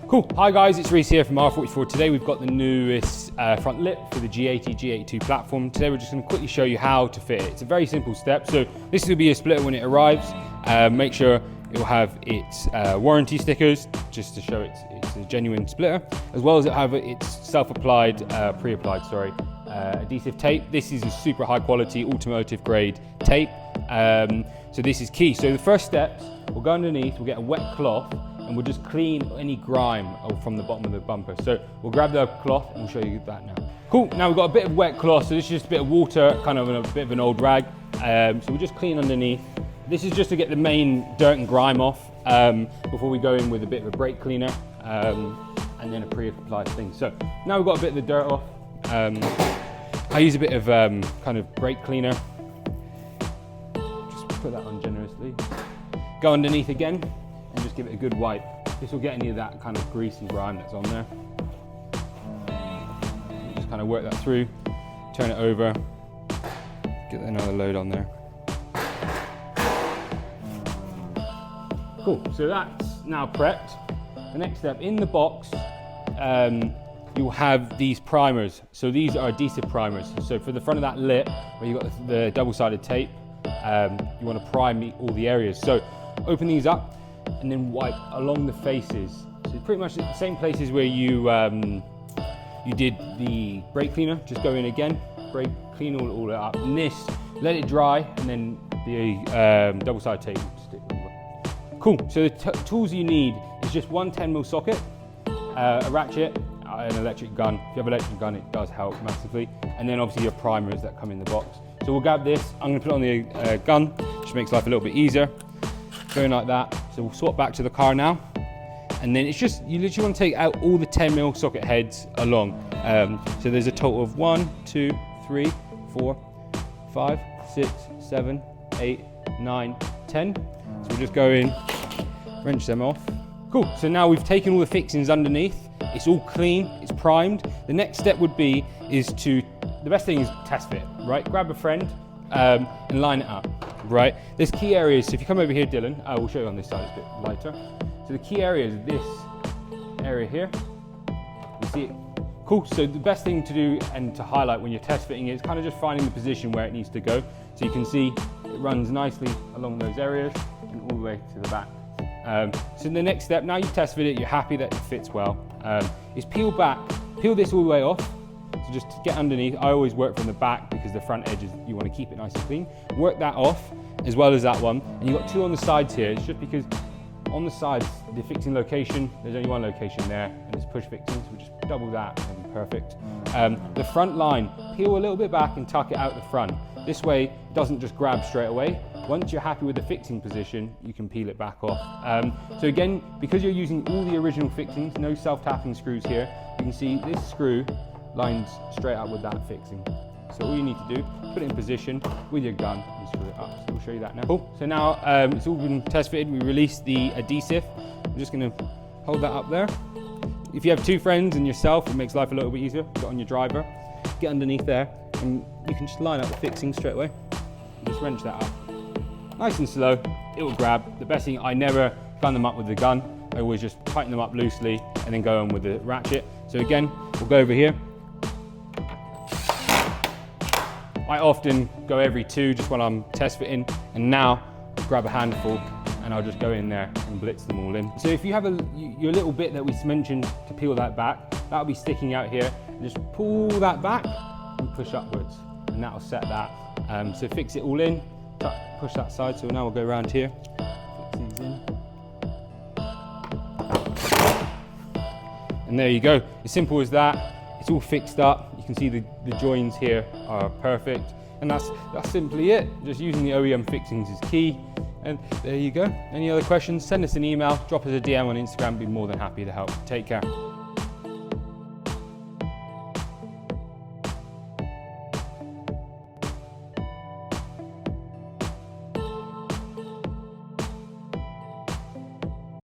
Cool, hi guys, it's Reece here from R44. Today we've got the newest front lip for the G80, G82 platform. Today we're just going to quickly show you how to fit it. It's a very simple step. So this will be a splitter when it arrives. Make sure it will have its warranty stickers, just to show it's a genuine splitter, as well as it have its self-applied, pre-applied, adhesive tape. This is a super high quality automotive grade tape. So this is key. So the first steps, we'll go underneath, we'll get a wet cloth, and we'll just clean any grime from the bottom of the bumper. So we'll grab the cloth and we'll show you that now. Cool, now we've got a bit of wet cloth, so this is just a bit of water, kind of a bit of an old rag. So we'll just clean underneath. This is just to get the main dirt and grime off before we go in with a bit of a brake cleaner and then a pre-applied thing. So now we've got a bit of the dirt off. I use a bit of kind of brake cleaner. Just put that on generously. Go underneath again and just give it a good wipe. This will get any of that kind of grease and grime that's on there. Just kind of work that through, turn it over, get another load on there. Cool, so that's now prepped. The next step, in the box, you'll have these primers. So these are adhesive primers. So for the front of that lip, where you've got the double-sided tape, you want to prime all the areas. So open these up and then wipe along the faces. So pretty much the same places where you did the brake cleaner. Just go in again, brake clean all it up. And this, let it dry, and then the double-sided tape will stick over. Cool, so the tools you need is just one 10mm socket, a ratchet, an electric gun. If you have an electric gun, it does help massively. And then obviously your primers that come in the box. So we'll grab this, I'm gonna put it on the gun, which makes life a little bit easier. Going like that. So we'll swap back to the car now. And then it's just, you literally want to take out all the 10mm socket heads along. So there's a total of 1, 2, 3, 4, 5, 6, 7, 8, 9, 10. So we'll just go in, wrench them off. Cool, so now we've taken all the fixings underneath. It's all clean, it's primed. The next step would be, the best thing is test fit, right? Grab a friend and line it up, right? There's key areas, so if you come over here, Dylan, I will show you on this side, it's a bit lighter. So the key area is this area here. You see it? Cool, so the best thing to do and to highlight when you're test fitting is kind of just finding the position where it needs to go. So you can see it runs nicely along those areas and all the way to the back. So the next step, now you've test fit it, you're happy that it fits well, is peel this all the way off. So just to get underneath, I always work from the back because the front edges, you want to keep it nice and clean. Work that off as well as that one. And you've got two on the sides here. It's just because on the sides, the fixing location, there's only one location there and it's push fixing, so we just double that and it'll be perfect. The front line, peel a little bit back and tuck it out the front. This way, it doesn't just grab straight away. Once you're happy with the fixing position, you can peel it back off. So again, because you're using all the original fixings, no self-tapping screws here, you can see this screw lines straight up with that fixing. So all you need to do, put it in position with your gun and screw it up. So we'll show you that now. Cool. So now it's all been test fitted. We released the adhesive. I'm just gonna hold that up there. If you have two friends and yourself, it makes life a little bit easier. Put on your driver, get underneath there, and you can just line up the fixing straight away. And just wrench that up. Nice and slow, it will grab. The best thing, I never gun them up with the gun. I always just tighten them up loosely and then go on with the ratchet. So again, we'll go over here. I often go every two just when I'm test fitting, and now I'll grab a handful and I'll just go in there and blitz them all in. So if you have your little bit that we mentioned to peel that back, that'll be sticking out here. Just pull that back and push upwards, and that'll set that. So fix it all in, push that side. So now we'll go around here, fix these in. And there you go, as simple as that. It's all fixed up. You can see the joins here are perfect. And that's simply it. Just using the OEM fixings is key. And there you go. Any other questions, send us an email, drop us a DM on Instagram. Be more than happy to help. Take care.